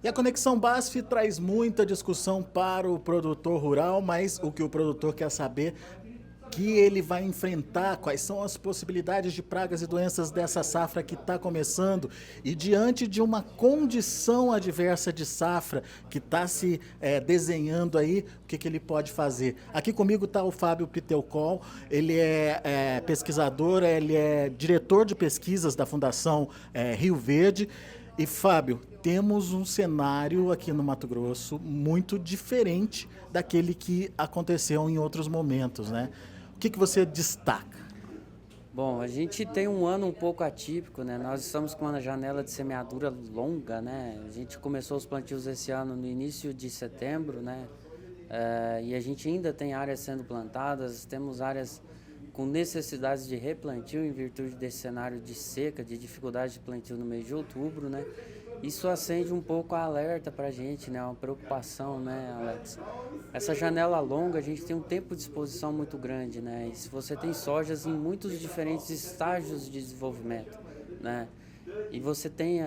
E a Conexão BASF traz muita discussão para o produtor rural, mas o que o produtor quer saber que ele vai enfrentar, quais são as possibilidades de pragas e doenças dessa safra que está começando e diante de uma condição adversa de safra que está se desenhando aí, o que ele pode fazer. Aqui comigo está o Fábio Piteucol, ele é pesquisador, ele é diretor de pesquisas da Fundação Rio Verde. E Fábio, temos um cenário aqui no Mato Grosso muito diferente daquele que aconteceu em outros momentos, né? O que você destaca? Bom, a gente tem um ano um pouco atípico, né? Nós estamos com uma janela de semeadura longa, né? A gente começou os plantios esse ano no início de setembro, né? E a gente ainda tem áreas sendo plantadas, temos áreas com necessidades de replantio em virtude desse cenário de seca, de dificuldade de plantio no mês de outubro, né? Isso acende um pouco a alerta para a gente, né? Uma preocupação, né, Alex? Essa janela longa, a gente tem um tempo de exposição muito grande, né? E se você tem sojas em muitos diferentes estágios de desenvolvimento, né? E você tem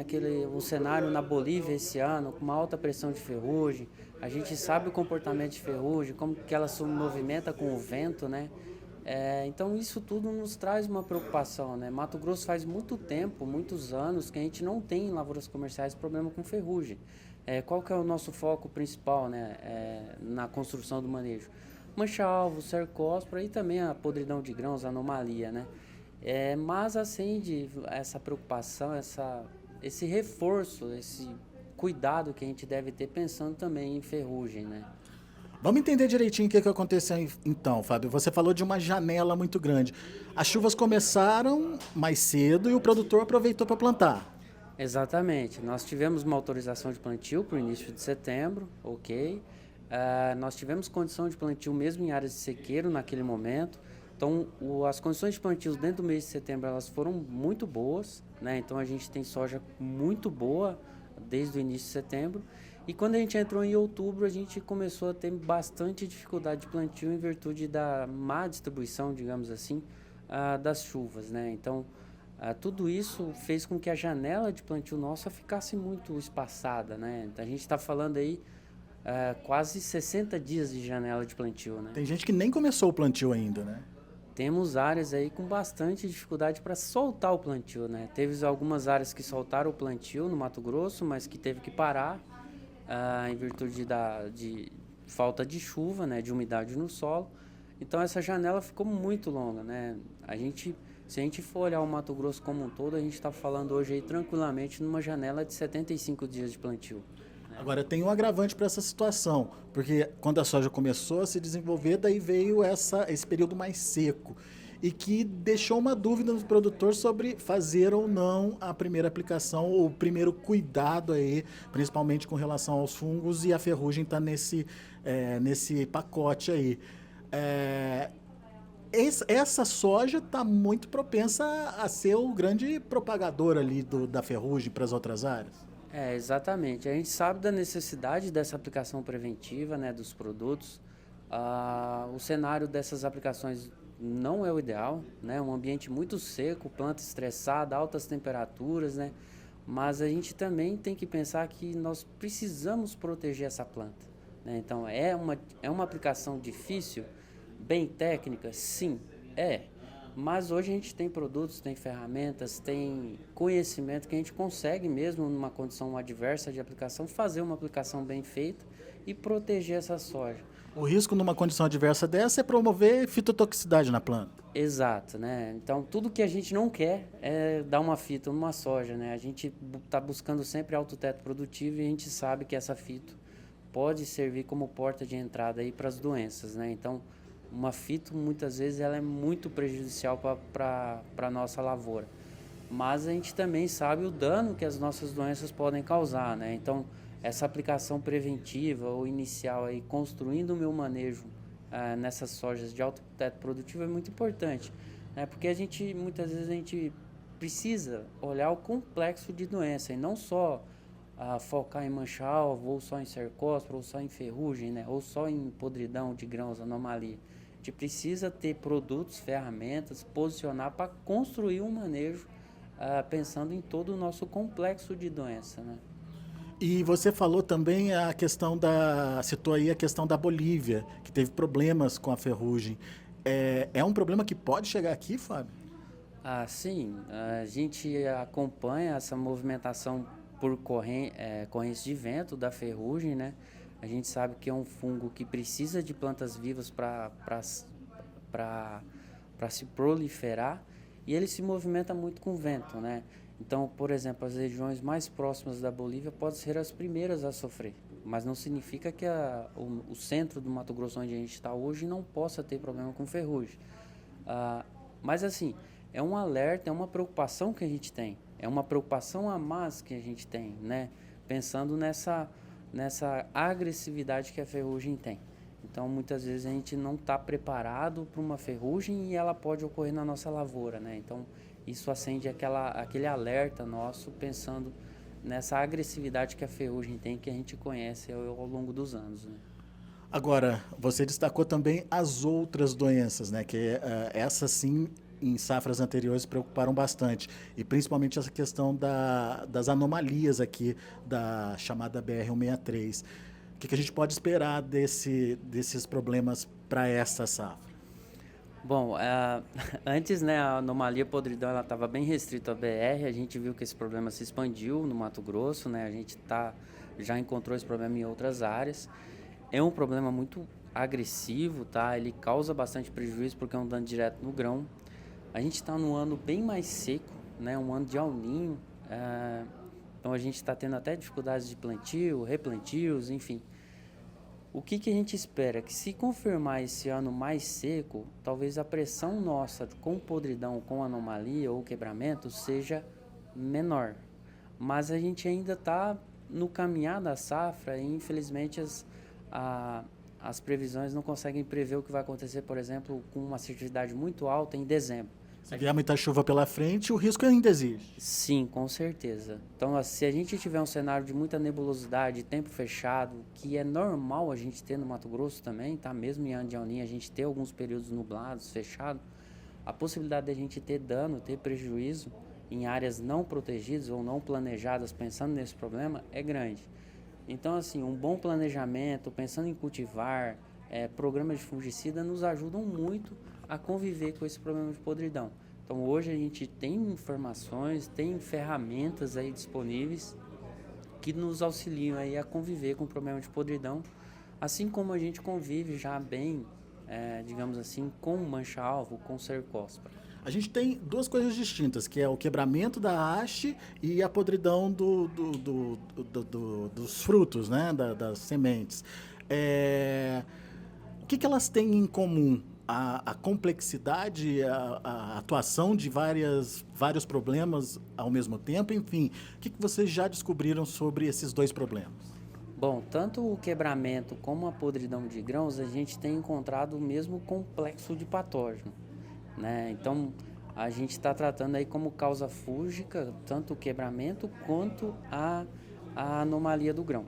um cenário na Bolívia esse ano com uma alta pressão de ferrugem. A gente sabe o comportamento de ferrugem, como que ela se movimenta com o vento, né? Então isso tudo nos traz uma preocupação, né? Mato Grosso faz muito tempo, muitos anos, que a gente não tem em lavouras comerciais problema com ferrugem. Qual que é o nosso foco principal, né? Na construção do manejo? Mancha-alvo, cercóspora e também a podridão de grãos, a anomalia, né? Mas acende essa preocupação, esse reforço, esse cuidado que a gente deve ter pensando também em ferrugem, né? Vamos entender direitinho o que aconteceu então, Fábio. Você falou de uma janela muito grande. As chuvas começaram mais cedo e o produtor aproveitou para plantar. Exatamente. Nós tivemos uma autorização de plantio para o início de setembro, ok. Nós tivemos condição de plantio mesmo em áreas de sequeiro naquele momento. Então, as condições de plantio dentro do mês de setembro elas foram muito boas, né? Então, a gente tem soja muito boa desde o início de setembro. E quando a gente entrou em outubro, a gente começou a ter bastante dificuldade de plantio em virtude da má distribuição, digamos assim, das chuvas, né? Então, tudo isso fez com que a janela de plantio nossa ficasse muito espaçada, né? A gente está falando aí quase 60 dias de janela de plantio, né? Tem gente que nem começou o plantio ainda, né? Temos áreas aí com bastante dificuldade para soltar o plantio, né? Teve algumas áreas que soltaram o plantio no Mato Grosso, mas que teve que parar em virtude de falta de chuva, né? De umidade no solo. Então essa janela ficou muito longa, né? Se a gente for olhar o Mato Grosso como um todo, a gente está falando hoje aí tranquilamente numa janela de 75 dias de plantio. Agora tem um agravante para essa situação, porque quando a soja começou a se desenvolver, daí veio esse período mais seco e que deixou uma dúvida no produtor sobre fazer ou não a primeira aplicação ou o primeiro cuidado aí, principalmente com relação aos fungos e a ferrugem está nesse pacote aí. É, essa soja está muito propensa a ser o grande propagador ali da ferrugem para as outras áreas. Exatamente. A gente sabe da necessidade dessa aplicação preventiva, né, dos produtos. O cenário dessas aplicações não é o ideal, né? Um ambiente muito seco, planta estressada, altas temperaturas, né? Mas a gente também tem que pensar que nós precisamos proteger essa planta, né? Então, é uma aplicação difícil, bem técnica? Sim, é. Mas hoje a gente tem produtos, tem ferramentas, tem conhecimento que a gente consegue mesmo numa condição adversa de aplicação, fazer uma aplicação bem feita e proteger essa soja. O risco numa condição adversa dessa é promover fitotoxicidade na planta. Exato, né? Então tudo que a gente não quer é dar uma fito numa soja, né? A gente está buscando sempre alto teto produtivo e a gente sabe que essa fito pode servir como porta de entrada aí para as doenças, né? Então uma fito muitas vezes ela é muito prejudicial para a nossa lavoura, mas a gente também sabe o dano que as nossas doenças podem causar, né? Então essa aplicação preventiva ou inicial aí construindo o meu manejo nessas sojas de alto teto produtivo é muito importante, né? Porque muitas vezes a gente precisa olhar o complexo de doença e não só focar em mancha-alvo, ou só em cercóspora, ou só em ferrugem, né? Ou só em podridão de grãos, anomalia. A gente precisa ter produtos, ferramentas, posicionar para construir um manejo pensando em todo o nosso complexo de doença, né? E você falou também a questão citou aí a questão da Bolívia, que teve problemas com a ferrugem. É um problema que pode chegar aqui, Fábio? Ah, sim, a gente acompanha essa movimentação por correntes de vento da ferrugem, né? A gente sabe que é um fungo que precisa de plantas vivas para se proliferar e ele se movimenta muito com vento, né? Então, por exemplo, as regiões mais próximas da Bolívia podem ser as primeiras a sofrer, mas não significa que o centro do Mato Grosso, onde a gente está hoje, não possa ter problema com ferrugem. Mas assim, é um alerta, é uma preocupação que a gente tem, é uma preocupação a mais que a gente tem, né? Pensando nessa agressividade que a ferrugem tem. Então, muitas vezes a gente não está preparado para uma ferrugem e ela pode ocorrer na nossa lavoura, né? Então, isso acende aquele alerta nosso, pensando nessa agressividade que a ferrugem tem, que a gente conhece ao longo dos anos, né? Agora, você destacou também as outras doenças, né? Que essas sim, em safras anteriores, preocuparam bastante. E principalmente essa questão das anomalias aqui da chamada BR-163. O que a gente pode esperar desses problemas para essa safra? Bom, antes, né, a anomalia podridão ela estava bem restrita à BR, a gente viu que esse problema se expandiu no Mato Grosso, né, a gente já encontrou esse problema em outras áreas. É um problema muito agressivo, tá? Ele causa bastante prejuízo porque é um dano direto no grão. A gente está num ano bem mais seco, né, um ano de El Niño, então a gente está tendo até dificuldades de plantio, replantios, enfim. O que a gente espera? Que se confirmar esse ano mais seco, talvez a pressão nossa com podridão, com anomalia ou quebramento seja menor. Mas a gente ainda está no caminhar da safra e infelizmente as previsões não conseguem prever o que vai acontecer, por exemplo, com uma assertividade muito alta em dezembro. Se vier muita chuva pela frente, o risco ainda existe. Sim, com certeza. Então, se a gente tiver um cenário de muita nebulosidade, tempo fechado, que é normal a gente ter no Mato Grosso também, tá? Mesmo em ano de El Niño, a gente ter alguns períodos nublados, fechados, a possibilidade de a gente ter dano, ter prejuízo em áreas não protegidas ou não planejadas, pensando nesse problema, é grande. Então, assim, um bom planejamento, pensando em cultivar, programas de fungicida nos ajudam muito a conviver com esse problema de podridão. Então, hoje a gente tem informações, tem ferramentas aí disponíveis que nos auxiliam aí a conviver com o problema de podridão, assim como a gente convive já bem, digamos assim, com mancha-alvo, com cercospora. A gente tem duas coisas distintas, que é o quebramento da haste e a podridão dos frutos, né? Das sementes. O que elas têm em comum? A complexidade, a atuação de vários problemas ao mesmo tempo, enfim. O que vocês já descobriram sobre esses dois problemas? Bom, tanto o quebramento como a podridão de grãos, a gente tem encontrado o mesmo complexo de patógeno, né? Então, a gente está tratando aí como causa fúngica, tanto o quebramento quanto a anomalia do grão.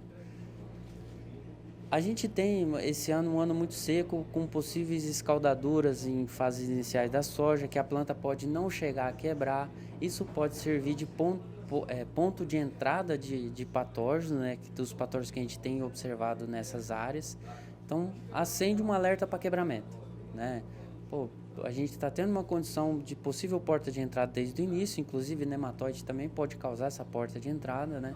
A gente tem esse ano um ano muito seco, com possíveis escaldaduras em fases iniciais da soja, que a planta pode não chegar a quebrar. Isso pode servir de ponto de entrada de patógenos, né, dos patógenos que a gente tem observado nessas áreas. Então, acende um alerta para quebramento, né? A gente está tendo uma condição de possível porta de entrada desde o início, inclusive nematóide também pode causar essa porta de entrada, né,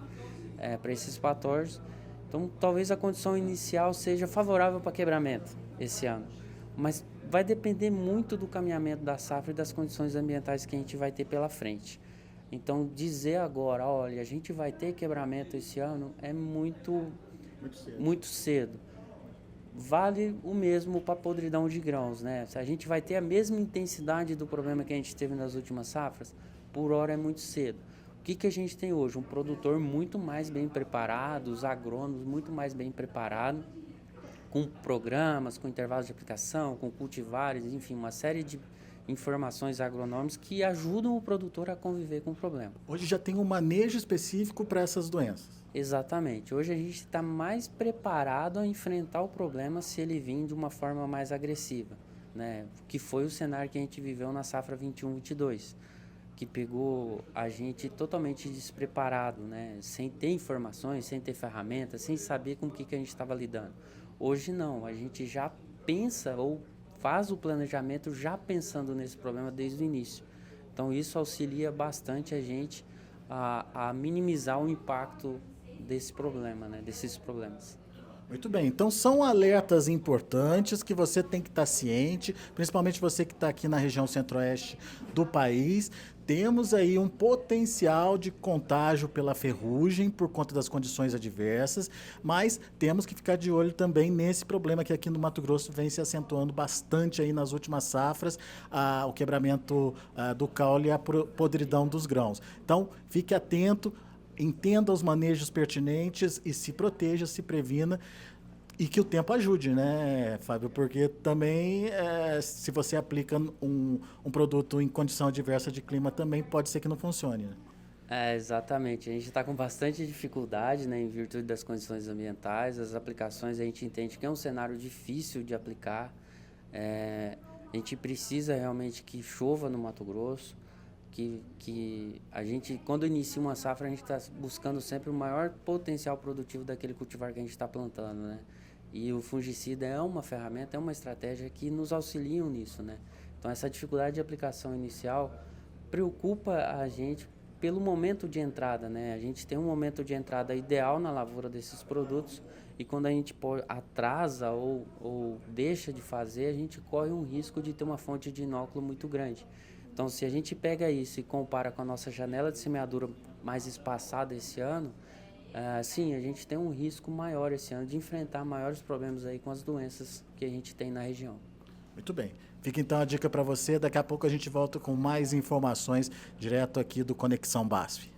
para esses patógenos. Então, talvez a condição inicial seja favorável para quebramento esse ano, mas vai depender muito do caminhamento da safra e das condições ambientais que a gente vai ter pela frente. Então, dizer agora, olha, a gente vai ter quebramento esse ano é muito cedo. Vale o mesmo para podridão de grãos, né? Se a gente vai ter a mesma intensidade do problema que a gente teve nas últimas safras, por hora é muito cedo. O que a gente tem hoje? Um produtor muito mais bem preparado, os agrônomos muito mais bem preparados, com programas, com intervalos de aplicação, com cultivares, enfim, uma série de informações agronômicas que ajudam o produtor a conviver com o problema. Hoje já tem um manejo específico para essas doenças. Exatamente. Hoje a gente está mais preparado a enfrentar o problema se ele vir de uma forma mais agressiva, né? Que foi o cenário que a gente viveu na safra 21-22. que pegou a gente totalmente despreparado, né? Sem ter informações, sem ter ferramentas, sem saber com o que a gente estava lidando. Hoje não, a gente já pensa ou faz o planejamento já pensando nesse problema desde o início. Então isso auxilia bastante a gente a minimizar o impacto desse problema, né? Desses problemas. Muito bem, então são alertas importantes que você tem que estar ciente, principalmente você que está aqui na região centro-oeste do país. Temos aí um potencial de contágio pela ferrugem por conta das condições adversas, mas temos que ficar de olho também nesse problema que aqui no Mato Grosso vem se acentuando bastante aí nas últimas safras, o quebramento do caule e a podridão dos grãos. Então, fique atento. Entenda os manejos pertinentes e se proteja, se previna e que o tempo ajude, né, Fábio? Porque também, se você aplica um produto em condição adversa de clima, também pode ser que não funcione, né? Exatamente. A gente está com bastante dificuldade, né, em virtude das condições ambientais. As aplicações a gente entende que é um cenário difícil de aplicar. A gente precisa realmente que chova no Mato Grosso. Que a gente, quando inicia uma safra, a gente está buscando sempre o maior potencial produtivo daquele cultivar que a gente está plantando, né? E o fungicida é uma ferramenta, é uma estratégia que nos auxiliam nisso, né? Então, essa dificuldade de aplicação inicial preocupa a gente pelo momento de entrada, né? A gente tem um momento de entrada ideal na lavoura desses produtos e quando a gente atrasa ou deixa de fazer, a gente corre um risco de ter uma fonte de inóculo muito grande. Então, se a gente pega isso e compara com a nossa janela de semeadura mais espaçada esse ano, sim, a gente tem um risco maior esse ano de enfrentar maiores problemas aí com as doenças que a gente tem na região. Muito bem. Fica então a dica para você. Daqui a pouco a gente volta com mais informações direto aqui do Conexão BASF.